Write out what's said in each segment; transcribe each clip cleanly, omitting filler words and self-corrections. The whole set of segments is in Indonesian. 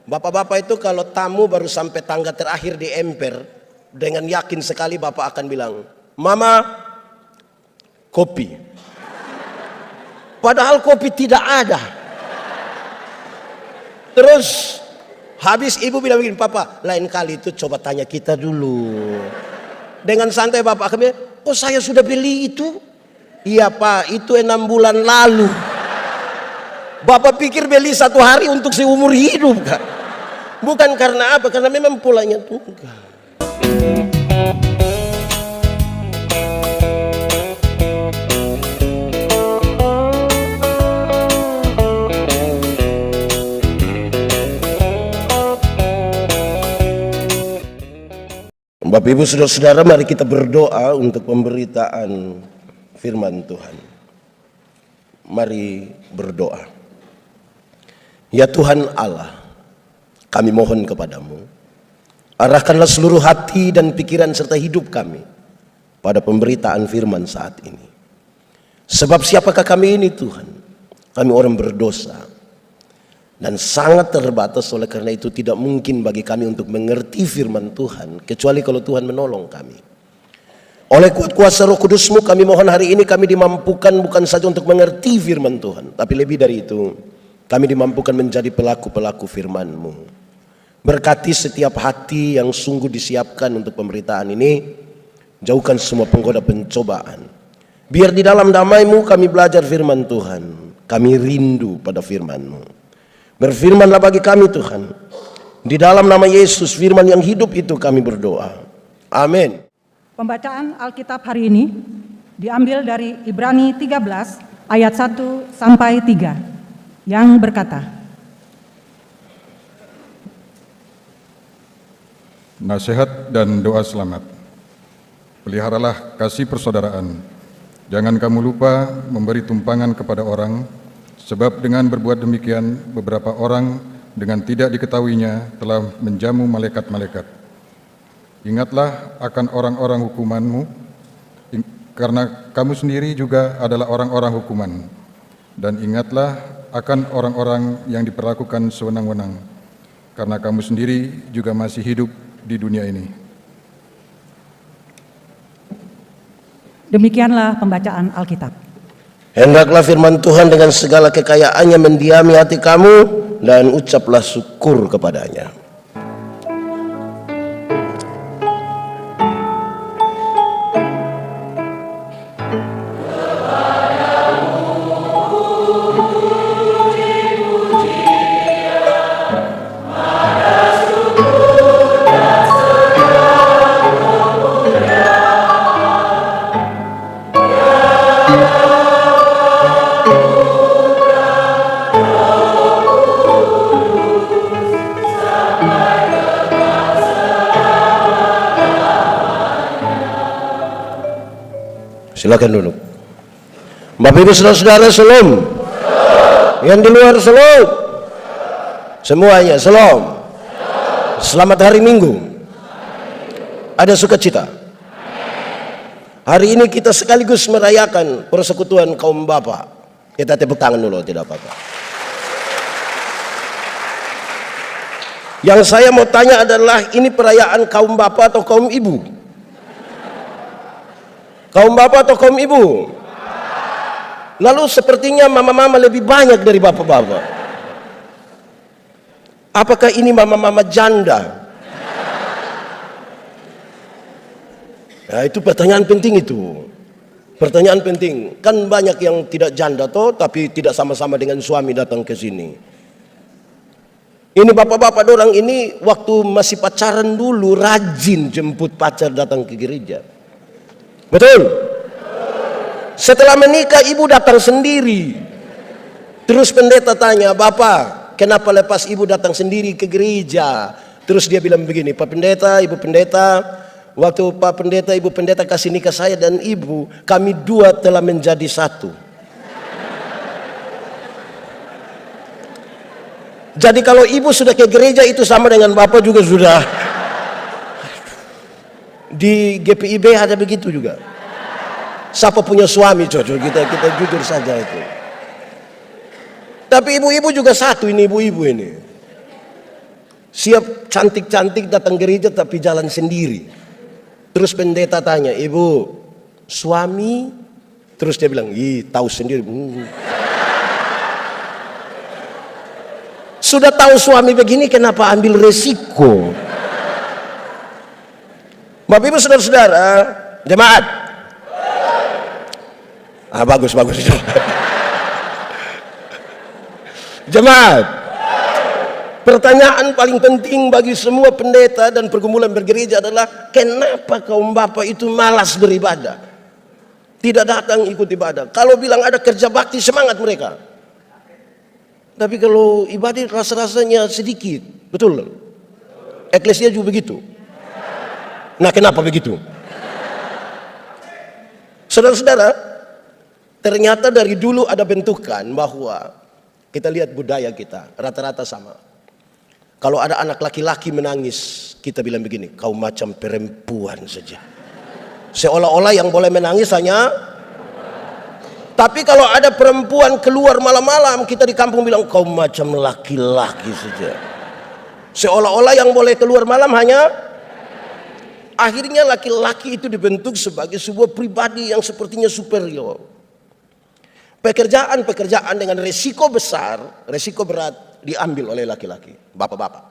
Bapak-bapak itu kalau tamu baru sampai tangga terakhir di emper, dengan yakin sekali bapak akan bilang, "Mama, kopi." Padahal kopi tidak ada. Terus habis ibu bilang begini, "Papa, lain kali itu coba tanya kita dulu." Dengan santai bapak akan bilang, "Oh, saya sudah beli itu." "Iya Pak, itu 6 bulan lalu." Bapak pikir beli 1 hari untuk seumur hidup kan? Bukan karena apa, karena memang polanya tunggal. Bapak Ibu Saudara-saudara, mari kita berdoa untuk pemberitaan firman Tuhan. Mari berdoa. Ya Tuhan Allah, kami mohon kepadamu, arahkanlah seluruh hati dan pikiran serta hidup kami pada pemberitaan firman saat ini. Sebab siapakah kami ini Tuhan? Kami orang berdosa dan sangat terbatas, oleh karena itu tidak mungkin bagi kami untuk mengerti firman Tuhan kecuali kalau Tuhan menolong kami. Oleh kuat kuasa Roh Kudus-Mu kami mohon hari ini kami dimampukan bukan saja untuk mengerti firman Tuhan, tapi lebih dari itu kami dimampukan menjadi pelaku-pelaku firman-Mu. Berkati setiap hati yang sungguh disiapkan untuk pemberitaan ini. Jauhkan semua penggoda pencobaan. Biar di dalam damai-Mu kami belajar firman Tuhan. Kami rindu pada firman-Mu. Berfirmanlah bagi kami Tuhan. Di dalam nama Yesus, firman yang hidup itu kami berdoa. Amin. Pembacaan Alkitab hari ini diambil dari Ibrani 13 ayat 1 sampai 3 yang berkata, Nasihat dan doa selamat. Peliharalah kasih persaudaraan. Jangan kamu lupa memberi tumpangan kepada orang, sebab dengan berbuat demikian beberapa orang dengan tidak diketahuinya telah menjamu malaikat-malaikat. Ingatlah akan orang-orang hukumanmu, karena kamu sendiri juga adalah orang-orang hukuman. Dan ingatlah akan orang-orang yang diperlakukan sewenang-wenang, karena kamu sendiri juga masih hidup di dunia ini. Demikianlah pembacaan Alkitab. Hendaklah firman Tuhan dengan segala kekayaannya mendiami hati kamu dan ucaplah syukur kepadanya. Silakan duduk. Bapak Ibu Saudara-saudara, shalom. Yang di luar shalom. Semuanya shalom. Selamat hari Minggu. Ada sukacita. Hari ini kita sekaligus merayakan persekutuan kaum bapak. Kita tepuk tangan dulu, tidak apa-apa. Yang saya mau tanya adalah, ini perayaan kaum bapak atau kaum ibu? Kaum bapak atau kaum ibu? Lalu sepertinya mama-mama lebih banyak dari bapak-bapak. Apakah ini mama-mama janda? Nah, itu pertanyaan penting itu. Pertanyaan penting. Kan banyak yang tidak janda toh, tapi tidak sama-sama dengan suami datang ke sini. Ini bapak-bapak dorang ini waktu masih pacaran dulu rajin jemput pacar datang ke gereja. Betul? Setelah menikah ibu datang sendiri. Terus pendeta tanya, "Bapak, kenapa lepas ibu datang sendiri ke gereja?" Terus dia bilang begini, "Pak pendeta, ibu pendeta, waktu Pak pendeta, ibu pendeta kasih nikah saya dan ibu, kami dua telah menjadi satu." Jadi kalau ibu sudah ke gereja itu sama dengan bapak juga sudah. Di GPIB ada begitu juga. Siapa punya suami cocok, kita jujur saja itu. Tapi ibu-ibu juga satu, ini ibu-ibu ini. Siap cantik-cantik datang gereja tapi jalan sendiri. Terus pendeta tanya, ibu suami? Terus dia bilang, ih tahu sendiri. Sudah tahu suami begini, kenapa ambil resiko? Bapak ibu saudara-saudara, jemaat. Bagus. Jemaat. Pertanyaan paling penting bagi semua pendeta dan pergumulan bergereja adalah, kenapa kaum bapak itu malas beribadah? Tidak datang ikut ibadah. Kalau bilang ada kerja bakti, semangat mereka. Tapi kalau ibadah rasa-rasanya sedikit. Betul? Eklesia juga begitu. Nah, kenapa begitu? Saudara-saudara, ternyata dari dulu ada bentukan bahwa kita lihat budaya kita rata-rata sama. Kalau ada anak laki-laki menangis, kita bilang begini, kau macam perempuan saja. Seolah-olah yang boleh menangis hanya. Tapi kalau ada perempuan keluar malam-malam, kita di kampung bilang kau macam laki-laki saja. Seolah-olah yang boleh keluar malam hanya. Akhirnya laki-laki itu dibentuk sebagai sebuah pribadi yang sepertinya superior. Pekerjaan-pekerjaan dengan resiko besar, resiko berat diambil oleh laki-laki, bapak-bapak.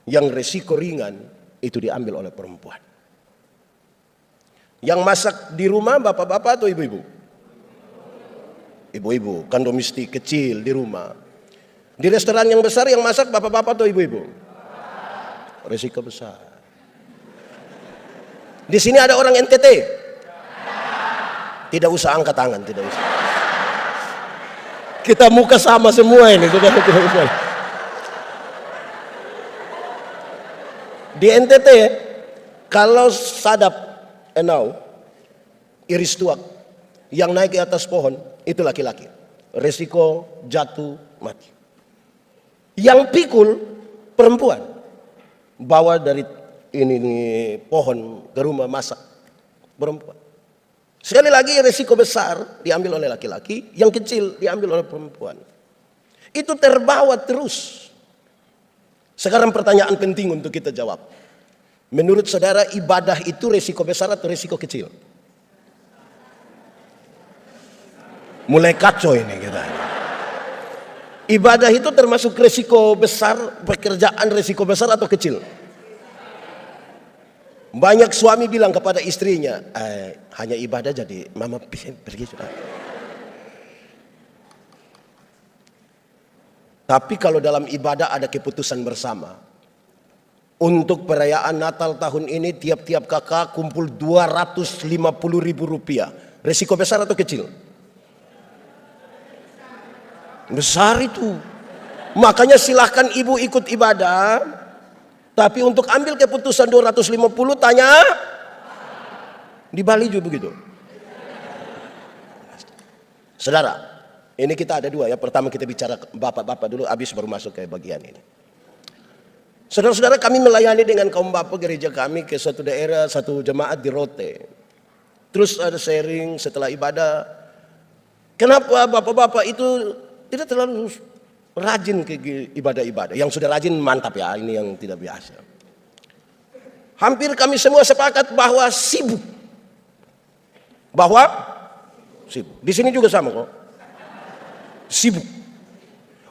Yang resiko ringan itu diambil oleh perempuan. Yang masak di rumah bapak-bapak atau ibu-ibu? Ibu-ibu, kan domestik kecil di rumah. Di restoran yang besar yang masak bapak-bapak atau ibu-ibu? Resiko besar. Di sini ada orang NTT? Tidak usah angkat tangan, tidak usah. Kita muka sama semua ini, tidak usah. Di NTT, kalau sadap enau, iris tuak, yang naik ke atas pohon, itu laki-laki. Resiko jatuh mati. Yang pikul, perempuan. Bawa dari ini pohon ke rumah masak, perempuan. Sekali lagi resiko besar diambil oleh laki-laki, yang kecil diambil oleh perempuan. Itu terbawa terus. Sekarang pertanyaan penting untuk kita jawab. Menurut saudara, ibadah itu resiko besar atau resiko kecil? Mulai kacau ini kita. Ibadah itu termasuk resiko besar, pekerjaan resiko besar atau kecil? Banyak suami bilang kepada istrinya, hanya ibadah jadi mama pergi sudah. Tapi kalau dalam ibadah ada keputusan bersama. Untuk perayaan Natal tahun ini tiap-tiap kakak kumpul 250.000 rupiah. Resiko besar atau kecil? Besar itu. Makanya silahkan ibu ikut ibadah. Tapi untuk ambil keputusan 250 tanya. Di Bali juga begitu. Saudara, ini kita ada dua ya. Pertama kita bicara bapak-bapak dulu, habis baru masuk ke bagian ini. Saudara-saudara, kami melayani dengan kaum bapak gereja kami ke suatu daerah, satu jemaat di Rote. Terus ada sharing setelah ibadah. Kenapa bapak-bapak itu tidak terlalu rajin ke ibadah-ibadah? Yang sudah rajin mantap ya, ini yang tidak biasa. Hampir kami semua sepakat bahwa sibuk. Di sini juga sama kok. Sibuk.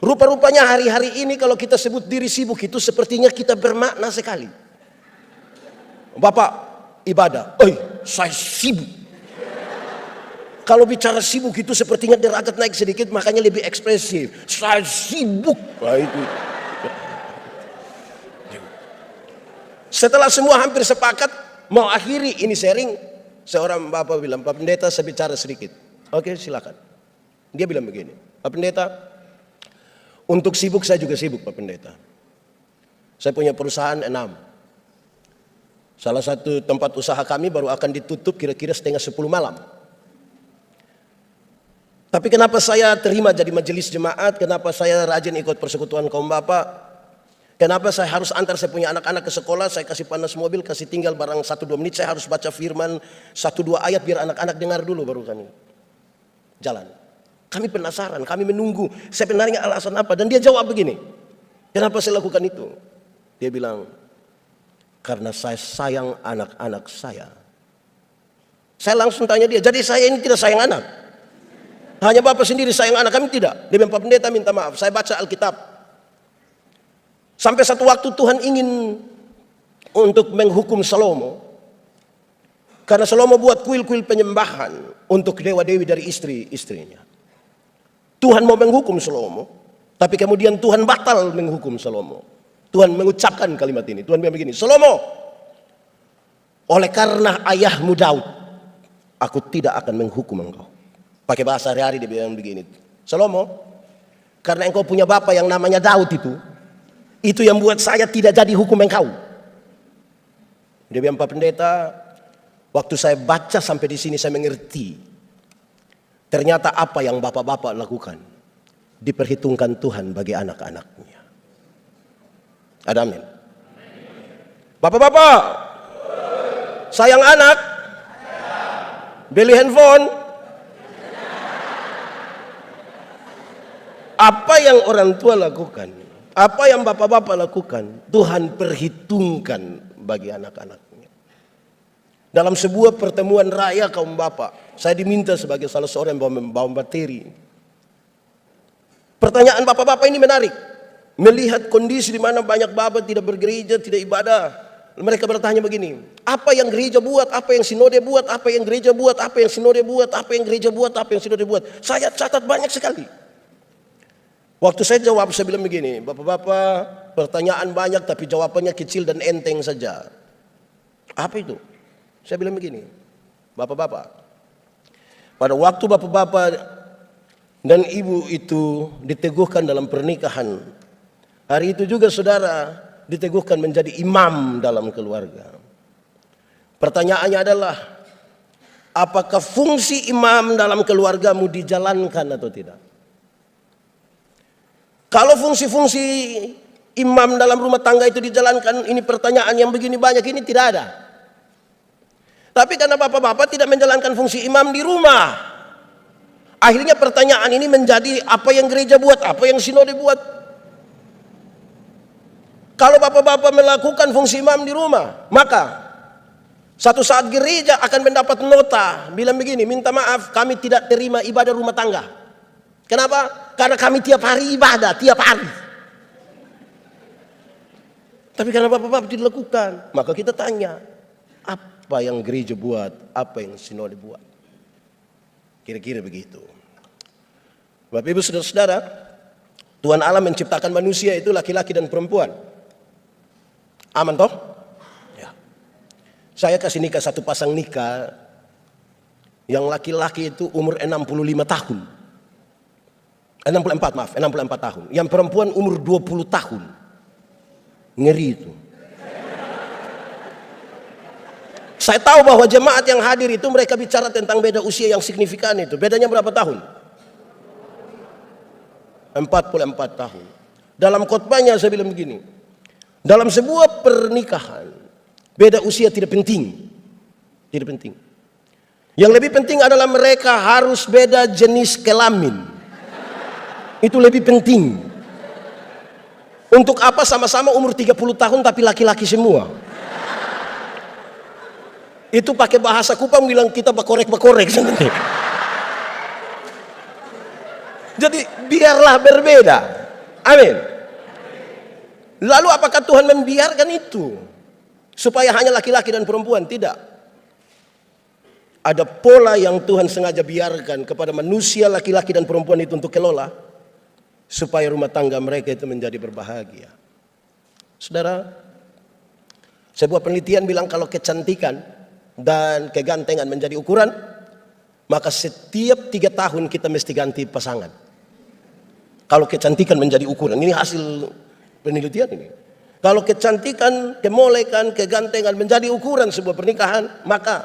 Rupa-rupanya hari-hari ini kalau kita sebut diri sibuk itu sepertinya kita bermakna sekali. Bapak ibadah, saya sibuk. Kalau bicara sibuk itu sepertinya derajat naik sedikit, makanya lebih ekspresif. Saya sibuk. Nah, itu. Setelah semua hampir sepakat mau akhiri ini sharing, seorang bapak bilang, Pak Pendeta saya bicara sedikit. Oke, silakan. Dia bilang begini, Pak Pendeta, untuk sibuk saya juga sibuk Pak Pendeta. Saya punya perusahaan 6. Salah satu tempat usaha kami baru akan ditutup kira-kira setengah 10 malam. Tapi kenapa saya terima jadi majelis jemaat? Kenapa saya rajin ikut persekutuan kaum bapak? Kenapa saya harus antar saya punya anak-anak ke sekolah? Saya kasih panas mobil, kasih tinggal barang 1-2 menit. Saya harus baca firman 1-2 ayat biar anak-anak dengar dulu baru kami jalan. Kami penasaran, kami menunggu sebenarnya alasan apa. Dan dia jawab begini, kenapa saya lakukan itu? Dia bilang, karena saya sayang anak-anak saya. Saya langsung tanya dia, jadi saya ini tidak sayang anak? Hanya Bapak sendiri sayang anak, kami tidak? Dia bilang, Pak Pendeta minta maaf, saya baca Alkitab. Sampai satu waktu Tuhan ingin untuk menghukum Salomo. Karena Salomo buat kuil-kuil penyembahan untuk dewa-dewi dari istri-istrinya. Tuhan mau menghukum Salomo, tapi kemudian Tuhan batal menghukum Salomo. Tuhan mengucapkan kalimat ini. Tuhan bilang begini, Salomo, oleh karena ayahmu Daud, aku tidak akan menghukum engkau. Pakai bahasa hari-hari dia bilang begini, Salomo, karena engkau punya bapak yang namanya Daud itu yang buat saya tidak jadi hukum engkau. Dia bilang, Pak Pendeta, waktu saya baca sampai di sini saya mengerti. Ternyata apa yang bapak-bapak lakukan diperhitungkan Tuhan bagi anak-anaknya. Ada amin. Bapak-bapak, sayang anak, beli handphone. Apa yang orang tua lakukan, apa yang bapak-bapak lakukan, Tuhan perhitungkan bagi anak-anaknya. Dalam sebuah pertemuan raya kaum bapak, saya diminta sebagai salah seorang yang membawa materi. Pertanyaan bapak-bapak ini menarik. Melihat kondisi di mana banyak bapak tidak bergereja, tidak ibadah. Mereka bertanya begini, apa yang gereja buat, apa yang sinode buat, apa yang gereja buat, apa yang sinode buat, apa yang gereja buat, apa yang sinode buat. Saya catat banyak sekali. Waktu saya jawab, saya bilang begini, bapak-bapak, pertanyaan banyak tapi jawabannya kecil dan enteng saja. Apa itu? Saya bilang begini, bapak-bapak, pada waktu bapak-bapak dan ibu itu diteguhkan dalam pernikahan, hari itu juga saudara diteguhkan menjadi imam dalam keluarga. Pertanyaannya adalah, apakah fungsi imam dalam keluargamu dijalankan atau tidak? Kalau fungsi-fungsi imam dalam rumah tangga itu dijalankan, ini pertanyaan yang begini banyak ini tidak ada. Tapi karena bapak-bapak tidak menjalankan fungsi imam di rumah, akhirnya pertanyaan ini menjadi apa yang gereja buat, apa yang sinode buat. Kalau bapak-bapak melakukan fungsi imam di rumah, maka satu saat gereja akan mendapat nota bilang begini, minta maaf kami tidak terima ibadah rumah tangga. Kenapa? Karena kami tiap hari ibadah, tiap hari. Tapi karena bapak-bapak tidak lakukan, maka kita tanya, apa yang gereja buat, apa yang sinode buat? Kira-kira begitu. Bapak Ibu saudara-saudara, Tuhan Allah menciptakan manusia itu laki-laki dan perempuan. Aman toh? Ya. Saya kasih nikah satu pasang nikah, yang laki-laki itu umur 65 tahun. 64 tahun. Yang perempuan umur 20 tahun. Ngeri itu. Saya tahu bahwa jemaat yang hadir itu mereka bicara tentang beda usia yang signifikan itu. Bedanya berapa tahun? 44 tahun. Dalam khotbahnya saya bilang begini. Dalam sebuah pernikahan, beda usia tidak penting. Tidak penting. Yang lebih penting adalah mereka harus beda jenis kelamin. Itu lebih penting. Untuk apa sama-sama umur 30 tahun tapi laki-laki semua? Itu pakai bahasa Kupang bilang kita bakorek-bakorek sebenarnya. Jadi biarlah berbeda. Amin. Lalu apakah Tuhan membiarkan itu supaya hanya laki-laki dan perempuan? Tidak. Ada pola yang Tuhan sengaja biarkan kepada manusia laki-laki dan perempuan itu untuk kelola, supaya rumah tangga mereka itu menjadi berbahagia. Saudara, sebuah penelitian bilang kalau kecantikan dan kegantengan menjadi ukuran, maka setiap 3 tahun kita mesti ganti pasangan. Kalau kecantikan menjadi ukuran, ini hasil penelitian ini. Kalau kecantikan, kemolekan, kegantengan menjadi ukuran sebuah pernikahan, maka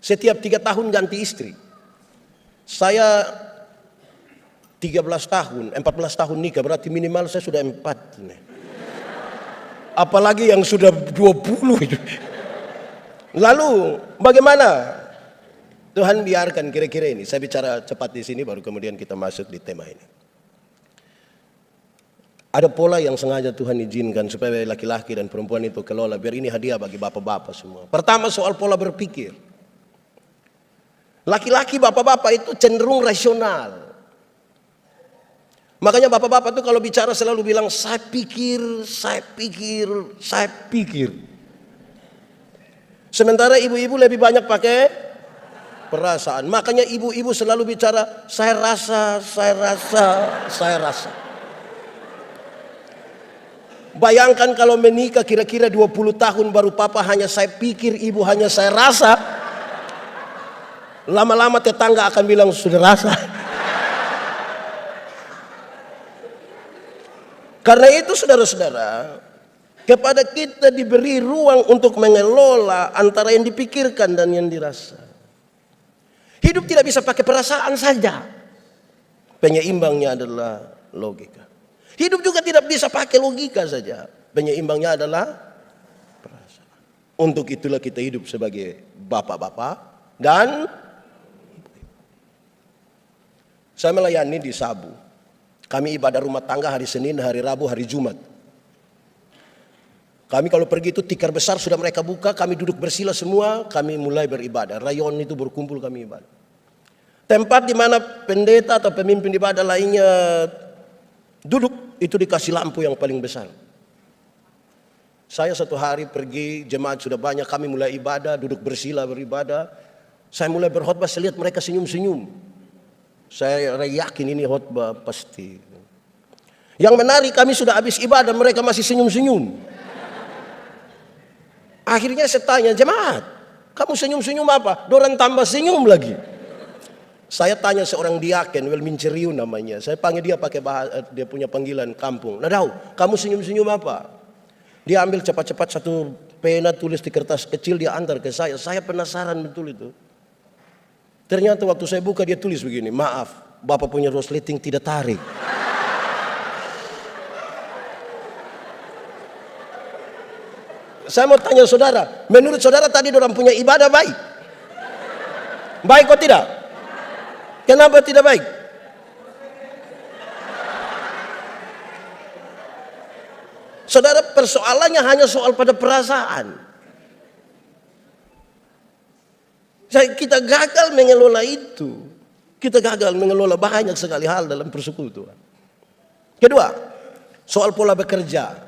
setiap 3 tahun ganti istri. Saya 13 tahun, 14 tahun nikah, berarti minimal saya sudah 4. Apalagi yang sudah 20 itu. Lalu bagaimana? Tuhan biarkan kira-kira ini. Saya bicara cepat di sini baru kemudian kita masuk di tema ini. Ada pola yang sengaja Tuhan izinkan supaya laki-laki dan perempuan itu kelola, biar ini hadiah bagi bapak-bapak semua. Pertama, soal pola berpikir. Laki-laki bapak-bapak itu cenderung rasional. Makanya bapak-bapak itu kalau bicara selalu bilang saya pikir, saya pikir, saya pikir. Sementara ibu-ibu lebih banyak pakai perasaan. Makanya ibu-ibu selalu bicara saya rasa, saya rasa, saya rasa. Bayangkan kalau menikah kira-kira 20 tahun baru papa hanya saya pikir, ibu hanya saya rasa. Lama-lama tetangga akan bilang sudah rasa. Karena itu saudara-saudara, kepada kita diberi ruang untuk mengelola antara yang dipikirkan dan yang dirasa. Hidup tidak bisa pakai perasaan saja. Penyeimbangnya adalah logika. Hidup juga tidak bisa pakai logika saja. Penyeimbangnya adalah perasaan. Untuk itulah kita hidup sebagai bapak-bapak dan saya melayani di Sabu. Kami ibadah rumah tangga hari Senin, hari Rabu, hari Jumat. Kami kalau pergi itu tikar besar sudah mereka buka, kami duduk bersila semua, kami mulai beribadah. Rayon itu berkumpul kami ibadah. Tempat di mana pendeta atau pemimpin ibadah lainnya duduk, itu dikasih lampu yang paling besar. Saya satu hari pergi, jemaat sudah banyak, kami mulai ibadah, duduk bersila beribadah. Saya mulai berkhotbah, saya lihat mereka senyum-senyum. Saya yakin ini khotbah pasti. Yang menarik, kami sudah habis ibadah, mereka masih senyum-senyum. Akhirnya saya tanya, jemaat, kamu senyum-senyum apa? Dorang tambah senyum lagi. Saya tanya seorang diaken, Welmin Ceriu namanya. Saya panggil dia pakai dia punya panggilan kampung. Nadau, kamu senyum-senyum apa? Dia ambil cepat-cepat satu pena, tulis di kertas kecil, dia antar ke saya. Saya penasaran betul itu. Ternyata waktu saya buka dia tulis begini, maaf, Bapak punya resleting tidak tarik. Saya mau tanya saudara, menurut saudara tadi orang punya ibadah baik? Baik kok tidak? Kenapa tidak baik? Saudara, persoalannya hanya soal pada perasaan. Kita gagal mengelola itu. Kita gagal mengelola banyak sekali hal dalam persekutuan. Kedua, soal pola bekerja.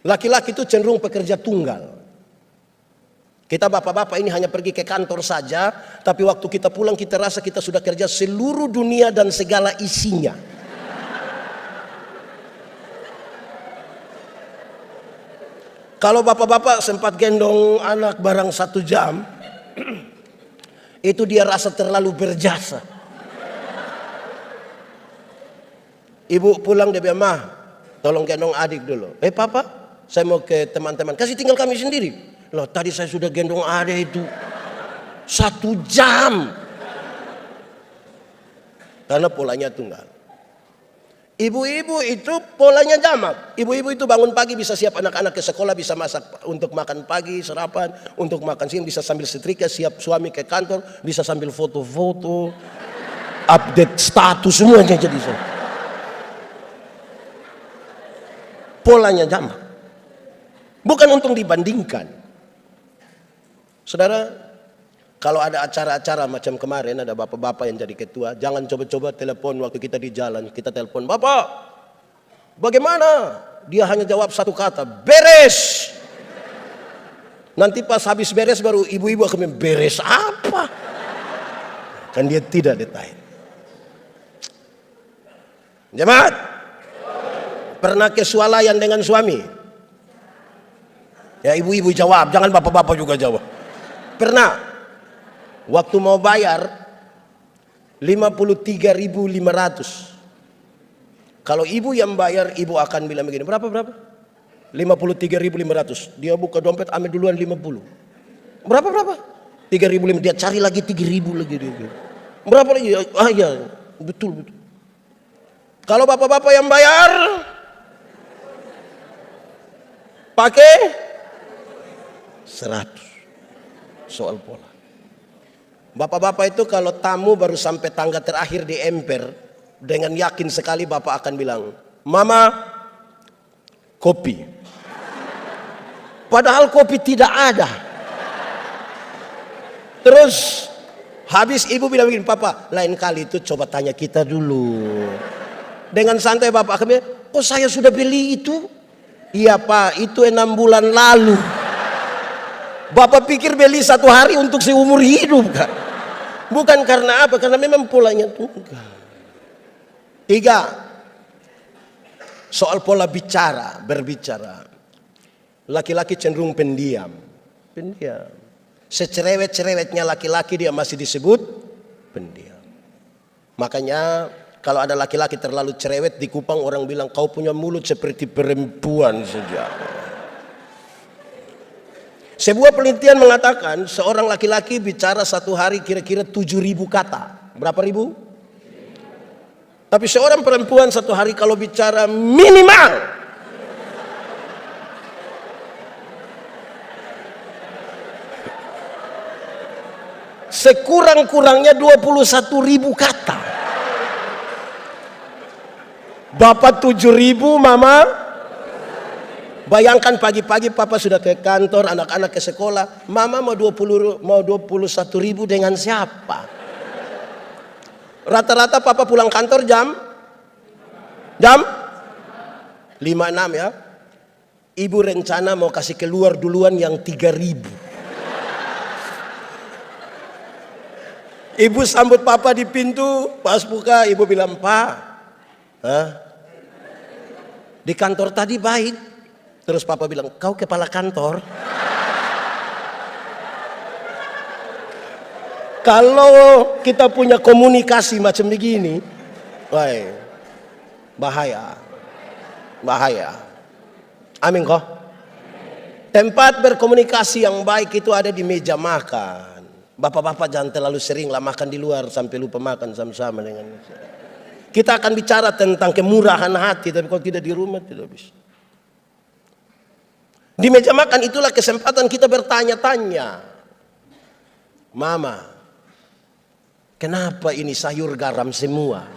Laki-laki itu cenderung pekerja tunggal. Kita bapak-bapak ini hanya pergi ke kantor saja, tapi waktu kita pulang kita rasa kita sudah kerja seluruh dunia dan segala isinya. Kalau bapak-bapak sempat gendong anak barang 1 jam, itu dia rasa terlalu berjasa. Ibu pulang dia bilang, "Mah, tolong gendong adik dulu." Papa, saya mau ke teman-teman. Kasih tinggal kami sendiri. Loh, tadi saya sudah gendong adik itu 1 jam. Karena polanya tunggal. Ibu-ibu itu polanya jamak. Ibu-ibu itu bangun pagi bisa siap anak-anak ke sekolah, bisa masak untuk makan pagi, sarapan, untuk makan siang, bisa sambil setrika, siap suami ke kantor, bisa sambil foto-foto, update status semuanya jadi so. Polanya jamak. Bukan untuk dibandingkan. Saudara, kalau ada acara-acara macam kemarin, ada bapak-bapak yang jadi ketua, jangan coba-coba telepon waktu kita di jalan. Kita telepon, "Bapak, bagaimana?" Dia hanya jawab satu kata, "Beres." Nanti pas habis beres baru ibu-ibu akan bilang, "Beres apa?" Kan dia tidak detail. Jemaat, pernah kesualayan dengan suami? Ya, ibu-ibu jawab, jangan bapak-bapak juga jawab. Pernah, waktu mau bayar 53.500. Kalau ibu yang bayar, ibu akan bilang begini, berapa? 53.500. Dia buka dompet, ambil duluan 50. Berapa? 3.500. Dia cari lagi 3.000 lagi. Berapa lagi? Ah ya, betul. Kalau bapak-bapak yang bayar, pakai 100. Soal pola. Bapak-bapak itu kalau tamu baru sampai tangga terakhir di emper, dengan yakin sekali bapak akan bilang, Mama, kopi. Padahal kopi tidak ada. Terus habis ibu bilang begini, Papa, lain kali itu coba tanya kita dulu. Dengan santai bapak kami, oh saya sudah beli itu? Iya Pak, itu 6 bulan lalu. Bapak pikir beli 1 hari untuk seumur hidup kan? Bukan karena apa, karena memang polanya tunggal. 3. Soal pola berbicara. Laki-laki cenderung pendiam. Secerewet-cerewetnya laki-laki dia masih disebut pendiam. Makanya kalau ada laki-laki terlalu cerewet di Kupang, orang bilang kau punya mulut seperti perempuan saja. Sebuah penelitian mengatakan seorang laki-laki bicara 1 hari kira-kira 7.000 kata. Berapa ribu? Tapi seorang perempuan 1 hari kalau bicara minimal sekurang-kurangnya 21.000 kata. Bapak 7.000, mama. Bayangkan pagi-pagi papa sudah ke kantor, anak-anak ke sekolah. Mama mau 21.000 dengan siapa? Rata-rata papa pulang kantor jam 5.6 ya. Ibu rencana mau kasih keluar duluan yang 3.000. Ibu sambut papa di pintu, pas buka ibu bilang, Pak, di kantor tadi baik. Terus papa bilang, kau kepala kantor? Kalau kita punya komunikasi macam begini, bahaya. Amin kok. Tempat berkomunikasi yang baik itu ada di meja makan. Bapak-bapak jangan terlalu sering lah makan di luar sampai lupa makan sama-sama dengan. Kita akan bicara tentang kemurahan hati, tapi kalau tidak di rumah tidak bisa. Di meja makan itulah kesempatan kita bertanya-tanya. Mama, kenapa ini sayur garam semua?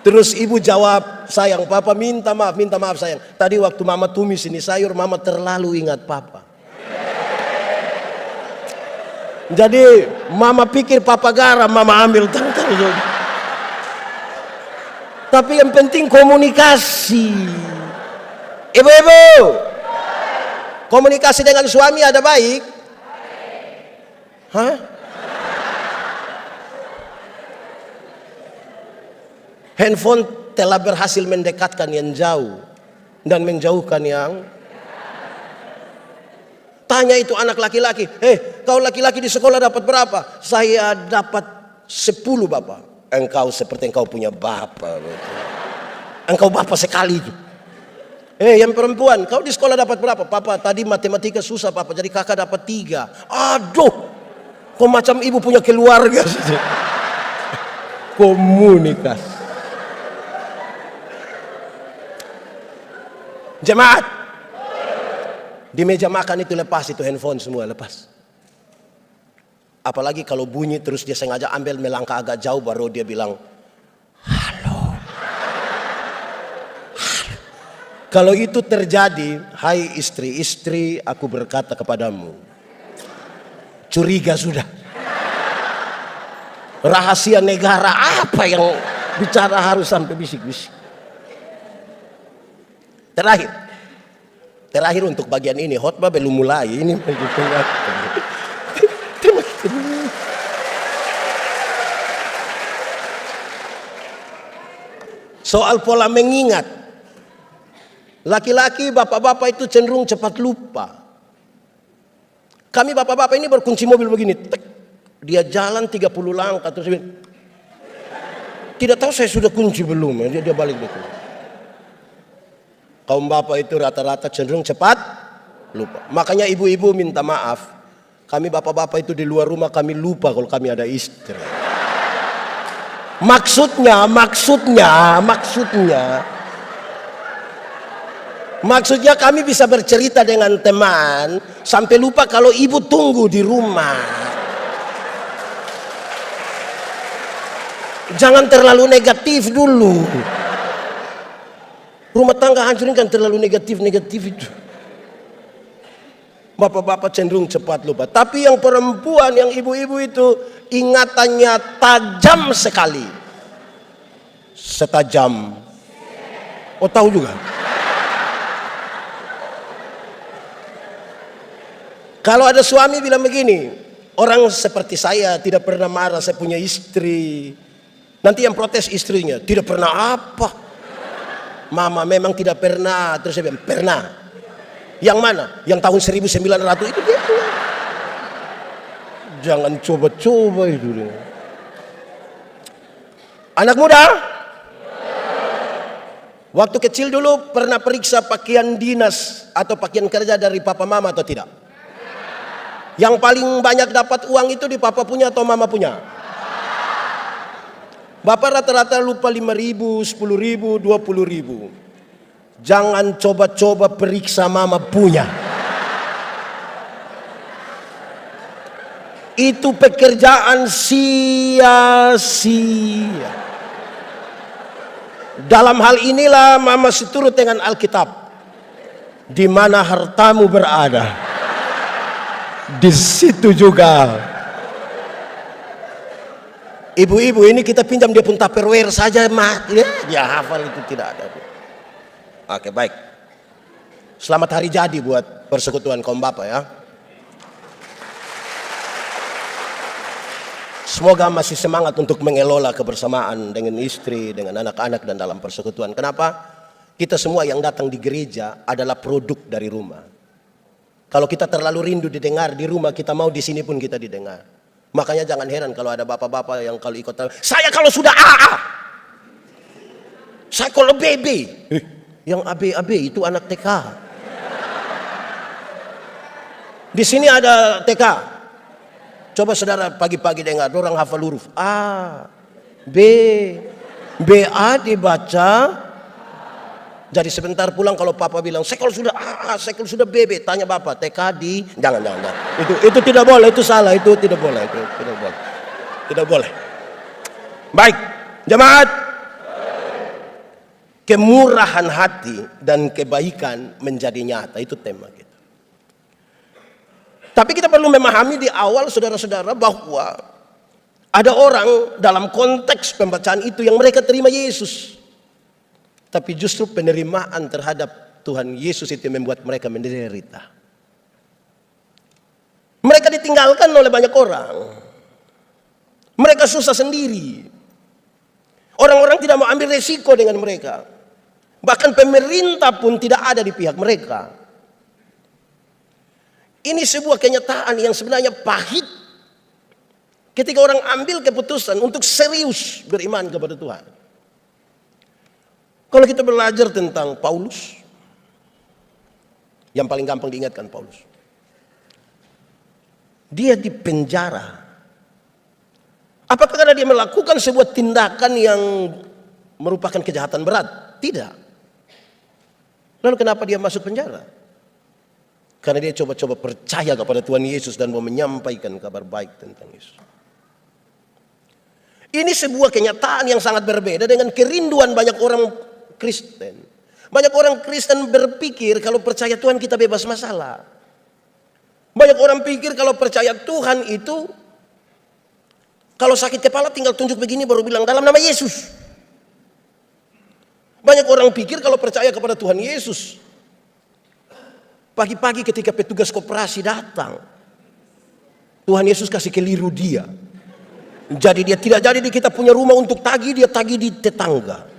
Terus ibu jawab, sayang papa minta maaf sayang. Tadi waktu mama tumis ini sayur, mama terlalu ingat papa. Jadi mama pikir papa garam, mama ambil tang-tang. Tapi yang penting komunikasi. Ibu-ibu, komunikasi dengan suami ada baik? Hah? Handphone telah berhasil mendekatkan yang jauh dan menjauhkan yang. Tanya itu anak laki-laki, kau laki-laki di sekolah dapat berapa? Saya dapat 10 bapak. Engkau seperti engkau punya bapak. Engkau bapak sekali. Yang perempuan, kau di sekolah dapat berapa? Papa, tadi matematika susah papa, jadi kakak dapat 3. Aduh, kok macam ibu punya keluarga. Komunikasi. Jemaat, di meja makan itu lepas itu handphone semua lepas. Apalagi kalau bunyi terus dia sengaja ambil melangkah agak jauh baru dia bilang halo. Kalau itu terjadi, hai istri, aku berkata kepadamu, curiga sudah. Rahasia negara apa yang bicara harus sampai bisik-bisik. Terakhir untuk bagian ini, khotbah belum mulai ini. Soal pola mengingat. Laki-laki bapak-bapak itu cenderung cepat lupa. Kami bapak-bapak ini berkunci mobil begini. Dia jalan 30 langkah terus tidak tahu saya sudah kunci belum. Dia balik betul. Kaum bapak itu rata-rata cenderung cepat lupa. Makanya ibu-ibu minta maaf. Kami bapak-bapak itu di luar rumah kami lupa kalau kami ada istri. Maksudnya kami bisa bercerita dengan teman sampai lupa kalau ibu tunggu di rumah. Jangan terlalu negatif dulu. Rumah tangga hancur ini kan terlalu negatif-negatif itu. Bapak-bapak cenderung cepat lupa. Tapi yang perempuan, yang ibu-ibu itu ingatannya tajam sekali. Setajam. Oh, tahu juga. Kalau ada suami bilang begini, orang seperti saya tidak pernah marah, saya punya istri. Nanti yang protes istrinya, tidak pernah apa. Mama memang tidak pernah. Terus saya bilang, pernah. Yang mana? Yang tahun 1900 itu dia. Jangan coba-coba itu. Anak muda, waktu kecil dulu pernah periksa pakaian dinas atau pakaian kerja dari papa mama atau tidak? Yang paling banyak dapat uang itu di papa punya atau mama punya? Bapak rata-rata lupa 5.000, 10.000, 20.000. Jangan coba-coba periksa mama punya. Itu pekerjaan sia-sia. Dalam hal inilah mama seturut dengan Alkitab. Di mana hartamu berada, di situ juga. Ibu-ibu ini kita pinjam dia pun Tupperware saja, dia hafal itu tidak ada. Oke, baik. Selamat hari jadi buat persekutuan kaum bapak ya. Semoga masih semangat untuk mengelola kebersamaan dengan istri, dengan anak-anak dan dalam persekutuan. Kenapa? Kita semua yang datang di gereja adalah produk dari rumah. Kalau kita terlalu rindu didengar di rumah, kita mau di sini pun kita didengar. Makanya jangan heran kalau ada bapak-bapak yang kalau ikut, saya kalau sudah AA, saya kalau BB. Yang AB itu anak TK. Di sini ada TK. Coba saudara pagi-pagi dengar, orang hafal huruf A, B, BA dibaca. Jadi sebentar pulang kalau papa bilang, saya kalau sudah A, saya kalau sudah BB, tanya bapak, TK di, jangan. Itu tidak boleh, itu salah, itu tidak boleh, itu tidak boleh. Tidak boleh. Baik, jemaat. Kemurahan hati dan kebaikan menjadi nyata, itu tema kita. Tapi kita perlu memahami di awal saudara-saudara bahwa ada orang dalam konteks pembacaan itu yang mereka terima Yesus. Tapi justru penerimaan terhadap Tuhan Yesus itu membuat mereka menderita. Mereka ditinggalkan oleh banyak orang. Mereka susah sendiri. Orang-orang tidak mau ambil resiko dengan mereka. Bahkan pemerintah pun tidak ada di pihak mereka. Ini sebuah kenyataan yang sebenarnya pahit. Ketika orang ambil keputusan untuk serius beriman kepada Tuhan. Kalau kita belajar tentang Paulus, yang paling gampang diingatkan Paulus. Dia di penjara. Apakah karena dia melakukan sebuah tindakan yang merupakan kejahatan berat? Tidak. Lalu kenapa dia masuk penjara? Karena dia coba-coba percaya kepada Tuhan Yesus dan mau menyampaikan kabar baik tentang Yesus. Ini sebuah kenyataan yang sangat berbeda dengan kerinduan banyak orang Kristen. Banyak orang Kristen berpikir kalau percaya Tuhan kita bebas masalah. Banyak orang pikir kalau percaya Tuhan itu, kalau sakit kepala tinggal tunjuk begini baru bilang dalam nama Yesus. Banyak orang pikir kalau percaya kepada Tuhan Yesus, pagi-pagi ketika petugas koperasi datang, Tuhan Yesus kasih keliru dia. Jadi dia tidak jadi di kita punya rumah untuk tagih, dia tagih di tetangga.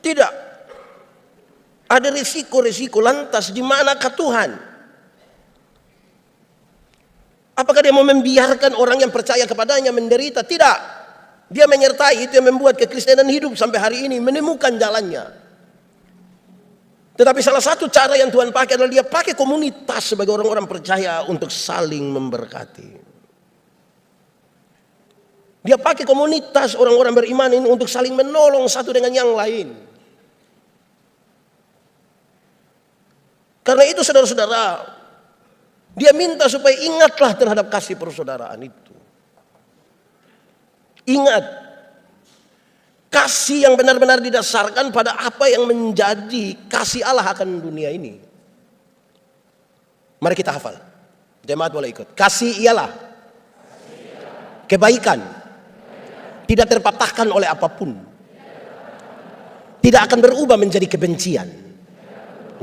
Tidak. Ada resiko-resiko, lantas di manakah Tuhan? Apakah dia mau membiarkan orang yang percaya kepadanya menderita? Tidak. Dia menyertai, itu yang membuat kekristenan hidup sampai hari ini, menemukan jalannya. Tetapi salah satu cara yang Tuhan pakai adalah dia pakai komunitas sebagai orang-orang percaya untuk saling memberkati. Dia pakai komunitas orang-orang beriman ini untuk saling menolong satu dengan yang lain. Karena itu saudara-saudara, dia minta supaya ingatlah terhadap kasih persaudaraan itu. Ingat, Kasih yang benar-benar didasarkan pada apa yang menjadi kasih Allah akan dunia ini. Mari kita hafal. Jemaat boleh ikut. Kasih ialah kebaikan, tidak terpatahkan oleh apapun, tidak akan berubah menjadi kebencian.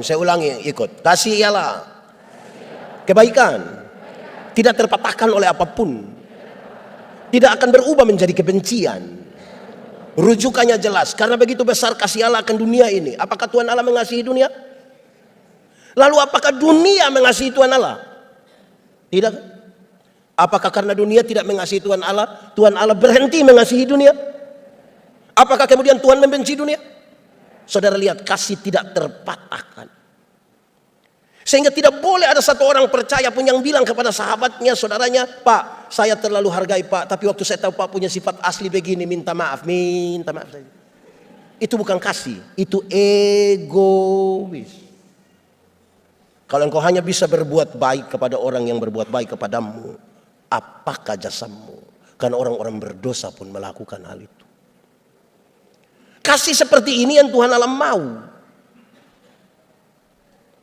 Saya ulangi, ikut. Kasih ialah kebaikan, tidak terpatahkan oleh apapun, tidak akan berubah menjadi kebencian. Rujukannya jelas, karena begitu besar kasih Allah akan dunia ini. Apakah Tuhan Allah mengasihi dunia? Lalu apakah dunia mengasihi Tuhan Allah? Tidak. Apakah karena dunia tidak mengasihi Tuhan Allah berhenti mengasihi dunia? Apakah kemudian Tuhan membenci dunia? Saudara lihat, kasih tidak terpatahkan. Sehingga tidak boleh ada satu orang percaya pun yang bilang kepada sahabatnya, saudaranya, Pak, saya terlalu hargai Pak, tapi waktu saya tahu Pak punya sifat asli begini, minta maaf saja. Itu bukan kasih, itu egois. Kalau engkau hanya bisa berbuat baik kepada orang yang berbuat baik kepadamu, apakah jasamu? Karena orang-orang berdosa pun melakukan hal itu. Kasih seperti ini yang Tuhan Allah mau.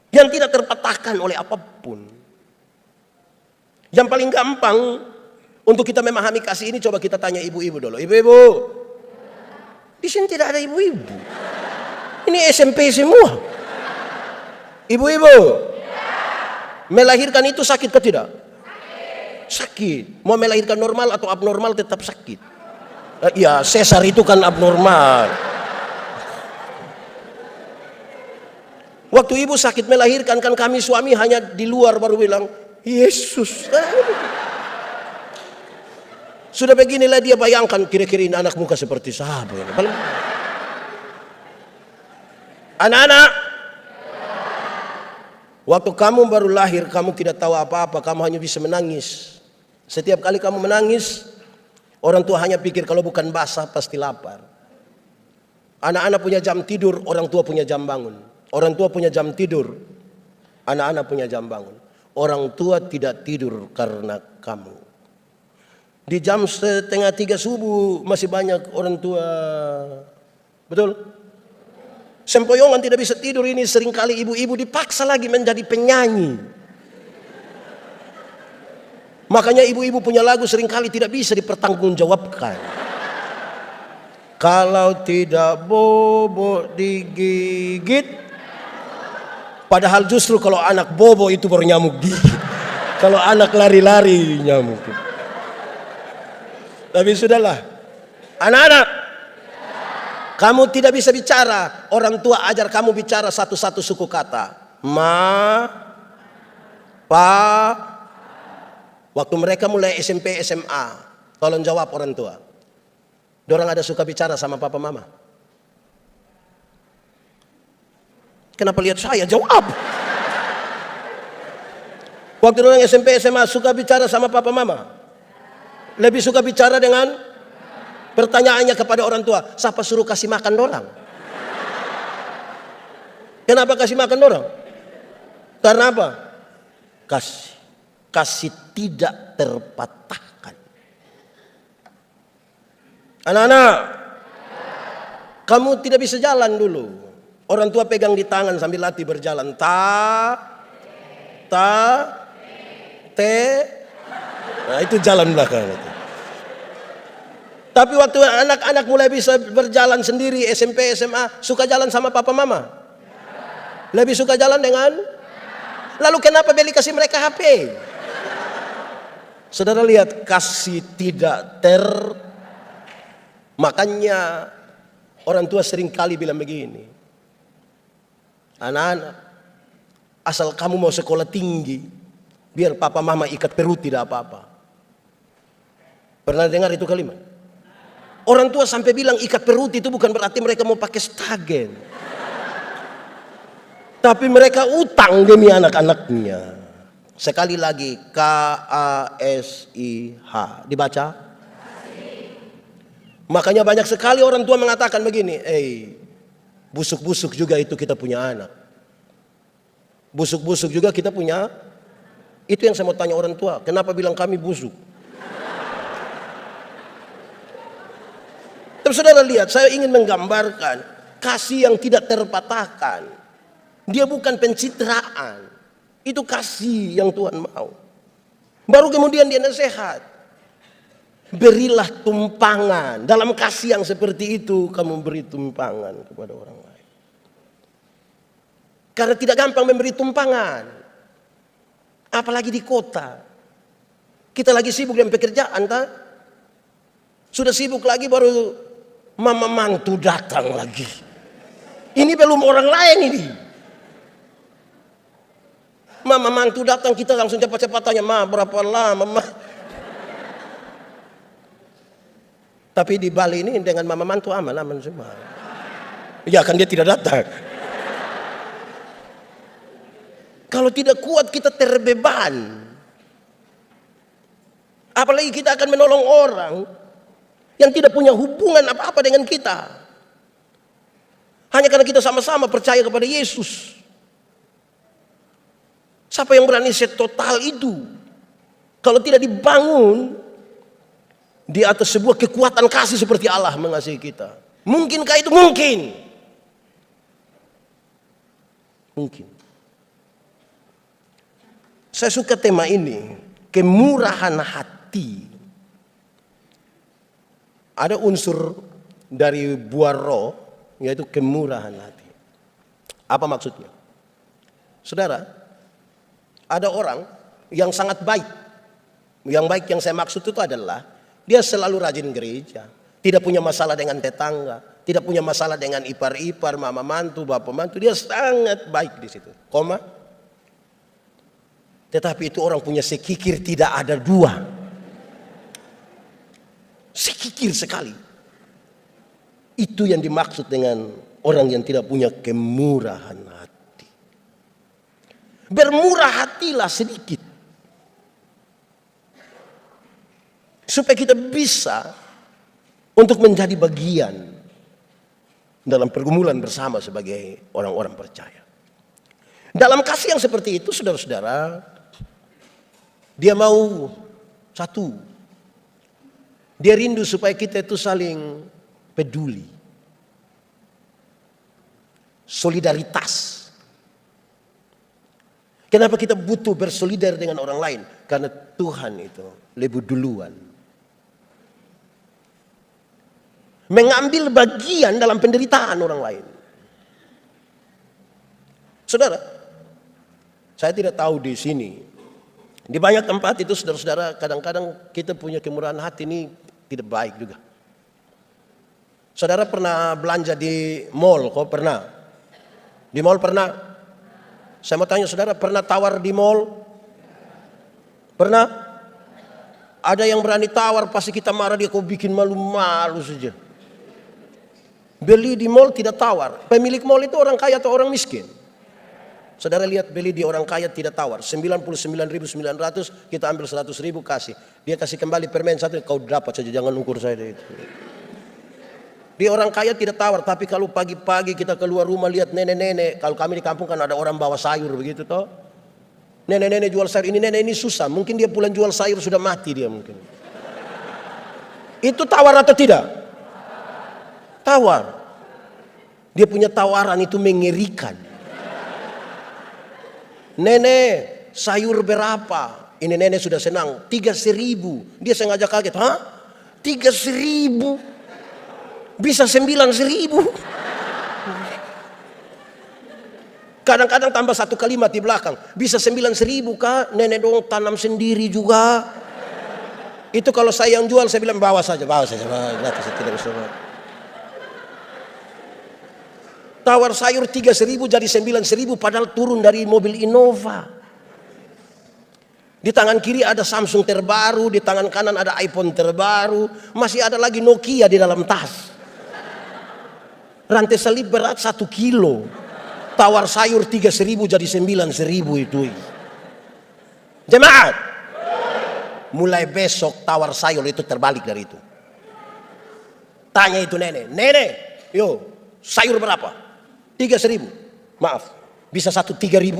Yang tidak terpatahkan oleh apapun. Yang paling gampang untuk kita memahami kasih ini, coba kita tanya ibu-ibu dulu. Ibu-ibu, di sini tidak ada ibu-ibu. Ini SMP semua. Ibu-ibu, melahirkan itu sakit atau tidak? Sakit. Mau melahirkan normal atau abnormal tetap sakit. Ya, sesar itu kan abnormal. Waktu ibu sakit melahirkan, kan kami suami hanya di luar baru bilang, Yesus. Sudah beginilah dia bayangkan, kira-kira ini anak muka seperti sahabat. Anak-anak, waktu kamu baru lahir, kamu tidak tahu apa-apa, kamu hanya bisa menangis. Setiap kali kamu menangis, orang tua hanya pikir kalau bukan basah pasti lapar. Anak-anak punya jam tidur, orang tua punya jam bangun. Orang tua punya jam tidur, anak-anak punya jam bangun. Orang tua tidak tidur karena kamu. Di jam 2:30 subuh masih banyak orang tua. Betul? Sempoyongan tidak bisa tidur ini, seringkali ibu-ibu dipaksa lagi menjadi penyanyi. Makanya ibu-ibu punya lagu seringkali tidak bisa dipertanggungjawabkan. Kalau tidak bobo digigit. Padahal justru kalau anak bobo itu baru nyamuk gigit. Kalau anak lari-lari nyamuk. Tapi sudahlah. Anak-anak, kamu tidak bisa bicara. Orang tua ajar kamu bicara satu-satu suku kata. Ma, pa. Waktu mereka mulai SMP, SMA, tolong jawab orang tua. Dorang ada suka bicara sama papa mama? Kenapa lihat saya? Jawab. Waktu orang SMP, SMA suka bicara sama papa mama? Lebih suka bicara dengan pertanyaannya kepada orang tua. Siapa suruh kasih makan dorang? Kenapa kasih makan dorang? Karena apa? Kasih tidak terpatahkan. Anak-anak, kamu tidak bisa jalan dulu. Orang tua pegang di tangan sambil latih berjalan. Te. Nah, itu jalan belakang itu. Tapi waktu anak-anak mulai bisa berjalan sendiri, SMP, SMA, suka jalan sama papa mama? Lebih suka jalan dengan? Lalu kenapa beli kasih mereka HP? Saudara lihat, kasih tidak Makanya orang tua sering kali bilang begini. Anak-anak, asal kamu mau sekolah tinggi, biar papa mama ikat perut tidak apa-apa. Pernah dengar itu kalimat? Orang tua sampai bilang ikat perut itu bukan berarti mereka mau pakai stagen. Tapi mereka utang demi anak-anaknya. Sekali lagi, KASIH. Dibaca? Makanya banyak sekali orang tua mengatakan begini, busuk-busuk juga itu kita punya anak. Busuk-busuk juga kita punya. Itu yang saya mau tanya orang tua, kenapa bilang kami busuk? Tapi saudara lihat, saya ingin menggambarkan kasih yang tidak terpatahkan. Dia bukan pencitraan. Itu kasih yang Tuhan mau. Baru kemudian dia nasihat. Berilah tumpangan. Dalam kasih yang seperti itu, kamu beri tumpangan kepada orang lain. Karena tidak gampang memberi tumpangan. Apalagi di kota. Kita lagi sibuk dengan pekerjaan, tak? Sudah sibuk lagi baru mama mantu datang lagi. Ini belum orang lain ini. Mama mantu datang, kita langsung cepat-cepat tanya, ma berapa lama, ma? Tapi di Bali ini dengan mama mantu aman semua. Ya kan dia tidak datang. Kalau tidak kuat kita terbeban. Apalagi kita akan menolong orang yang tidak punya hubungan apa-apa dengan kita. Hanya karena kita sama-sama percaya kepada Yesus. Siapa yang berani setotal itu? Kalau tidak dibangun di atas sebuah kekuatan kasih seperti Allah mengasihi kita. Mungkinkah itu? Mungkin. Mungkin. Saya suka tema ini, kemurahan hati. Ada unsur dari buah roh, yaitu kemurahan hati. Apa maksudnya? Saudara, ada orang yang sangat baik. Yang baik yang saya maksud itu adalah dia selalu rajin gereja, tidak punya masalah dengan tetangga, tidak punya masalah dengan ipar-ipar, mama mantu, bapak mantu. Dia sangat baik di situ. Koma. Tetapi itu orang punya sekikir tidak ada dua. Sekikir sekali. Itu yang dimaksud dengan orang yang tidak punya kemurahan hati. Bermurah hatilah sedikit. Supaya kita bisa untuk menjadi bagian dalam pergumulan bersama sebagai orang-orang percaya. Dalam kasih yang seperti itu, saudara-saudara, dia mau satu. Dia rindu supaya kita itu saling peduli. Solidaritas. Kenapa kita butuh bersolidar dengan orang lain? Karena Tuhan itu lebih duluan mengambil bagian dalam penderitaan orang lain. Saudara, saya tidak tahu di sini. Di banyak tempat itu saudara-saudara, kadang-kadang kita punya kemurahan hati ini tidak baik juga. Saudara pernah belanja di mall? Kok pernah? Di mall pernah? Saya mau tanya saudara, pernah tawar di mall? Pernah? Ada yang berani tawar, pasti kita marah dia, kok bikin malu-malu saja. Beli di mall tidak tawar. Pemilik mall itu orang kaya atau orang miskin? Saudara lihat, beli di orang kaya tidak tawar. 99.900 kita ambil 100.000 kasih. Dia kasih kembali permen satu, kau dapat saja, jangan ukur saya itu. Di orang kaya tidak tawar. Tapi kalau pagi-pagi kita keluar rumah lihat nenek-nenek, kalau kami di kampung kan ada orang bawa sayur begitu toh. Nenek-nenek jual sayur, ini nenek ini susah. Mungkin dia pulang jual sayur sudah mati dia mungkin. Itu tawar atau tidak? Tawar. Dia punya tawaran itu mengerikan. Nenek, sayur berapa? Ini nenek sudah senang, 3.000. Dia sengaja kaget, hah? 3.000? Bisa 9.000? Kadang-kadang tambah satu kalimat di belakang, bisa 9.000 kah? Nenek dong tanam sendiri juga. Itu kalau saya yang jual, saya bilang bawa saja. Gratis, saya tidak bisa. Tawar sayur 3.000 jadi 9.000 padahal turun dari mobil Innova. Di tangan kiri ada Samsung terbaru, di tangan kanan ada iPhone terbaru, masih ada lagi Nokia di dalam tas. Rantai selip berat 1 kilo. Tawar sayur 3.000 jadi 9.000 itu. Jemaat, mulai besok tawar sayur itu terbalik dari itu. Tanya itu nenek, yo sayur berapa? 3.000. Maaf, bisa 3.000?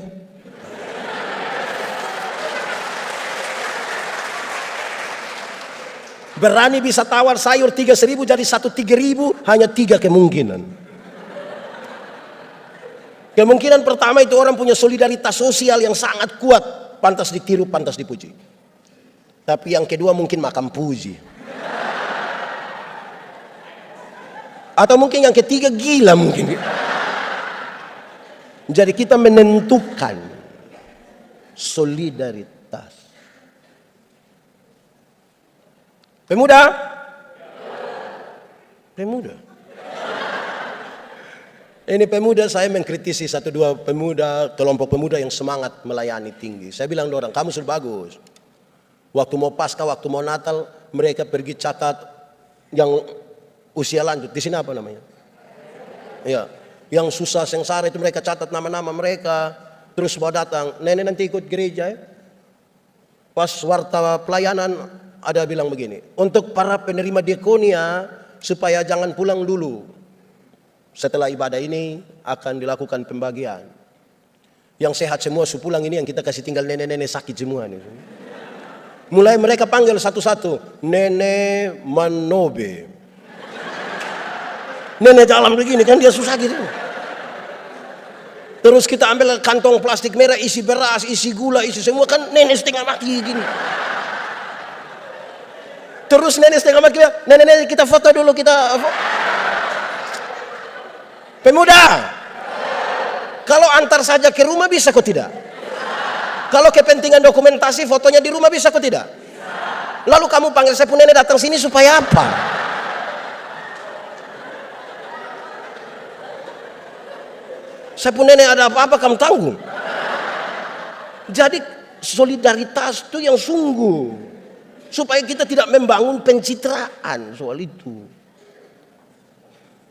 Berani bisa tawar sayur 3.000 jadi 1.3.000, hanya 3 kemungkinan. Kemungkinan pertama itu orang punya solidaritas sosial yang sangat kuat, pantas ditiru, pantas dipuji. Tapi yang kedua mungkin makan puji. Atau mungkin yang ketiga gila mungkin. Jadi kita menentukan solidaritas. Pemuda? Pemuda. Ini pemuda, saya mengkritisi 1-2 pemuda, kelompok pemuda yang semangat melayani tinggi. Saya bilang orang, kamu sudah bagus. Waktu mau Paskah, waktu mau Natal, mereka pergi catat yang usia lanjut. Di sini apa namanya? Ya, yang susah sengsara itu mereka catat nama-nama mereka. Terus mau datang, nenek nanti ikut gereja ya. Pas warta pelayanan ada bilang begini, untuk para penerima diakonia supaya jangan pulang dulu. Setelah ibadah ini akan dilakukan pembagian. Yang sehat semua pulang, ini yang kita kasih tinggal nenek-nenek sakit semua nih. Mulai mereka panggil satu-satu, Nenek Manobe. Nenek dalam begini kan dia susah gitu. Terus kita ambil kantong plastik merah isi beras, isi gula, isi semua, kan nenek setengah mati gini. Terus nenek setengah mati, nenek kita foto dulu, kita pemuda, kalau antar saja ke rumah bisa kok tidak? Kalau kepentingan dokumentasi fotonya di rumah bisa kok tidak? Lalu kamu panggil saya pun nenek datang sini supaya apa? Saya pun nenek ada apa-apa kamu tanggung. Jadi solidaritas itu yang sungguh, supaya kita tidak membangun pencitraan soal itu.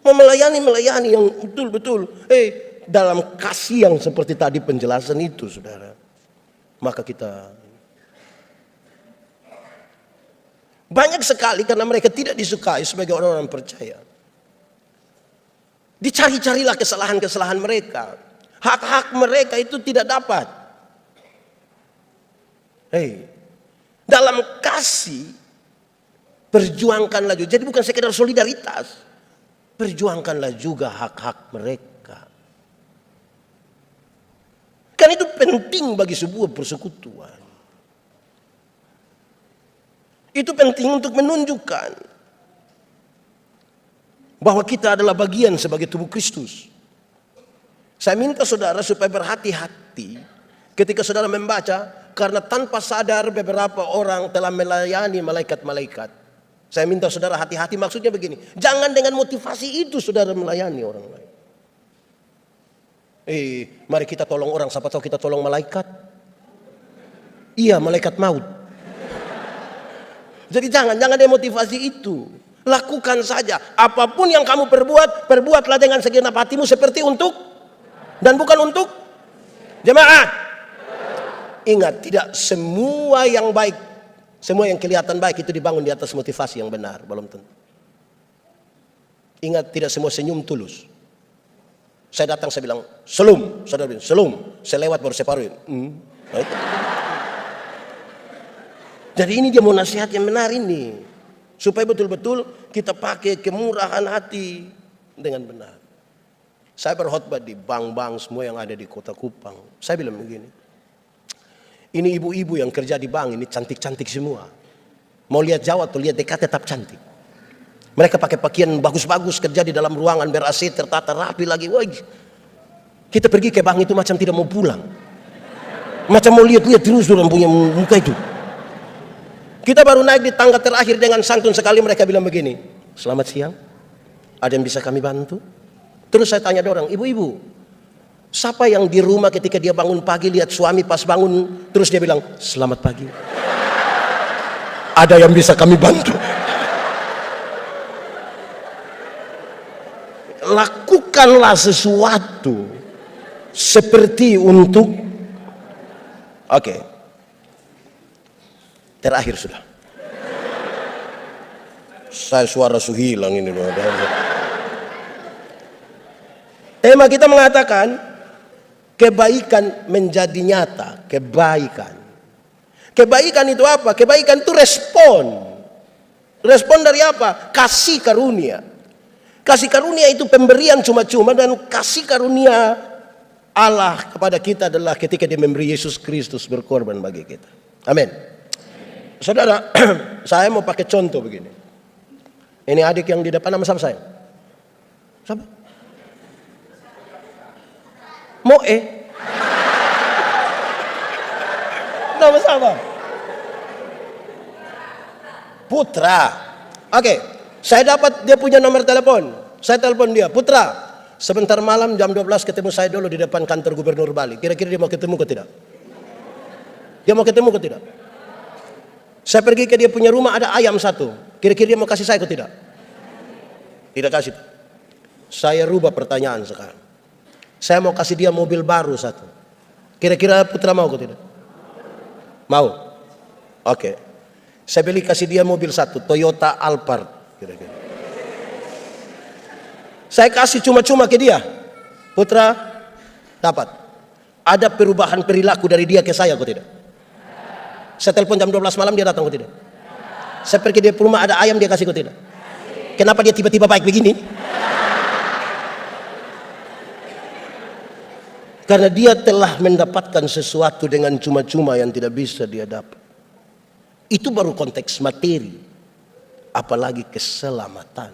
Melayani yang betul-betul dalam kasih yang seperti tadi penjelasan itu, saudara. Maka kita banyak sekali karena mereka tidak disukai sebagai orang-orang percaya. Dicari-carilah kesalahan-kesalahan mereka. Hak-hak mereka itu tidak dapat. Dalam kasih perjuangkanlah juga. Jadi bukan sekedar solidaritas. Perjuangkanlah juga hak-hak mereka. Kan itu penting bagi sebuah persekutuan. Itu penting untuk menunjukkan bahwa kita adalah bagian sebagai tubuh Kristus. Saya minta saudara supaya berhati-hati ketika saudara membaca, karena tanpa sadar beberapa orang telah melayani malaikat-malaikat. Saya minta saudara hati-hati, maksudnya begini, jangan dengan motivasi itu saudara melayani orang lain. Mari kita tolong orang, siapa tahu kita tolong malaikat. Iya, malaikat maut. Jadi jangan dengan motivasi itu. Lakukan saja, apapun yang kamu perbuatlah dengan segenap hatimu seperti untuk dan bukan untuk jemaat. Ingat, tidak semua yang baik, semua yang kelihatan baik itu dibangun di atas motivasi yang benar, belum tentu. Ingat, tidak semua senyum tulus. Saya datang, saya bilang, selum, saudara bilang, selum, saya lewat baru saya paruin. Jadi ini dia mau nasihat yang benar ini, supaya betul-betul kita pakai kemurahan hati dengan benar. Saya berkhotbah di bank-bank semua yang ada di Kota Kupang. Saya bilang begini, ini ibu-ibu yang kerja di bank ini cantik-cantik semua. Mau lihat Jawa tuh, lihat dekat tetap cantik. Mereka pakai pakaian bagus-bagus, kerja di dalam ruangan ber-AC, tertata rapi lagi. Wah, kita pergi ke bank itu macam tidak mau pulang. Macam mau lihat-lihat terus orang punya muka itu. Kita baru naik di tangga terakhir dengan santun sekali mereka bilang begini, selamat siang, ada yang bisa kami bantu? Terus saya tanya orang, ibu-ibu, siapa yang di rumah ketika dia bangun pagi lihat suami pas bangun, terus dia bilang, selamat pagi. Ada yang bisa kami bantu? Lakukanlah sesuatu seperti untuk, oke. Terakhir sudah. Saya suara hilang ini. Tema kita mengatakan kebaikan menjadi nyata. Kebaikan. Kebaikan itu apa? Kebaikan itu respon. Respon dari apa? Kasih karunia. Kasih karunia itu pemberian cuma-cuma, dan kasih karunia Allah kepada kita adalah ketika Dia memberi Yesus Kristus berkorban bagi kita. Amin. Saudara, saya mau pakai contoh begini. Ini adik yang di depan, nama siapa saya? Siapa? Moe. Nama siapa? Putra. Oke, saya dapat dia punya nomor telepon. Saya telepon dia, Putra, sebentar malam jam 12 ketemu saya dulu di depan kantor Gubernur Bali. Kira-kira dia mau ketemu ke tidak? Dia mau ketemu ke tidak? Saya pergi ke dia punya rumah, ada ayam satu. Kira-kira dia mau kasih saya ke tidak? Tidak kasih. Saya rubah pertanyaan sekarang. Saya mau kasih dia mobil baru satu. Kira-kira Putra mau ke tidak? Mau? Oke. Saya beli kasih dia mobil satu, Toyota Alphard. Kira-kira. Saya kasih cuma-cuma ke dia. Putra, dapat. Ada perubahan perilaku dari dia ke saya, kok tidak? Saya telepon jam 12 malam, dia datang, kok tidak? Saya pergi dia rumah, ada ayam, dia kasih, kok tidak? Kenapa dia tiba-tiba baik begini? Karena dia telah mendapatkan sesuatu dengan cuma-cuma yang tidak bisa dia dapat. Itu baru konteks materi, apalagi keselamatan.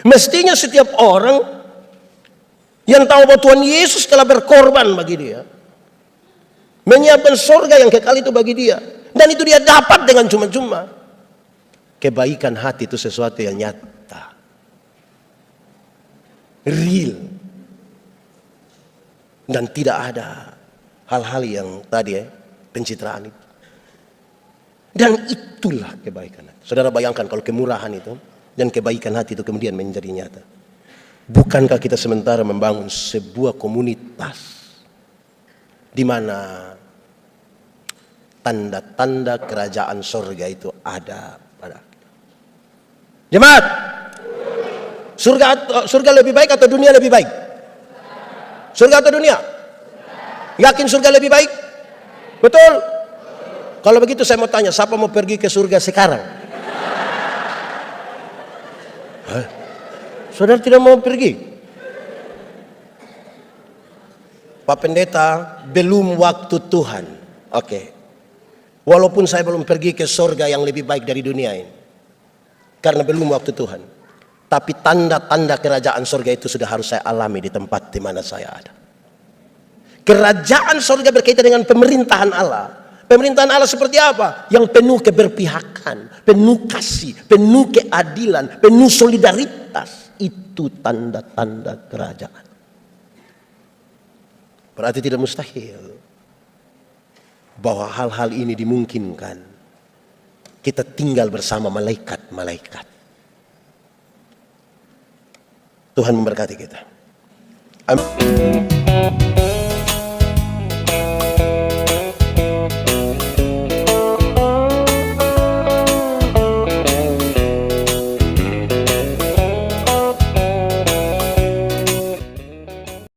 Mestinya setiap orang yang tahu bahwa Tuhan Yesus telah berkorban bagi dia, menyiapkan surga yang kekal itu bagi dia, dan itu dia dapat dengan cuma-cuma. Kebaikan hati itu sesuatu yang nyata, real, dan tidak ada hal-hal yang tadi pencitraan itu. Dan itulah kebaikan hati. Saudara bayangkan kalau kemurahan itu dan kebaikan hati itu kemudian menjadi nyata. Bukankah kita sementara membangun sebuah komunitas di mana tanda-tanda kerajaan surga itu ada pada kita. Jemaat, surga lebih baik atau dunia lebih baik? Surga atau dunia? Yakin surga lebih baik? Betul? Kalau begitu saya mau tanya, siapa mau pergi ke surga sekarang? Hah? Saudara tidak mau pergi? Pak Pendeta, belum waktu Tuhan. Oke. Walaupun saya belum pergi ke surga yang lebih baik dari dunia ini, karena belum waktu Tuhan, tapi tanda-tanda kerajaan surga itu sudah harus saya alami di tempat di mana saya ada. Kerajaan surga berkaitan dengan pemerintahan Allah. Pemerintahan Allah seperti apa? Yang penuh keberpihakan, penuh kasih, penuh keadilan, penuh solidaritas. Itu tanda-tanda kerajaan. Berarti tidak mustahil bahwa hal-hal ini dimungkinkan. Kita tinggal bersama malaikat-malaikat. Tuhan memberkati kita. Amin.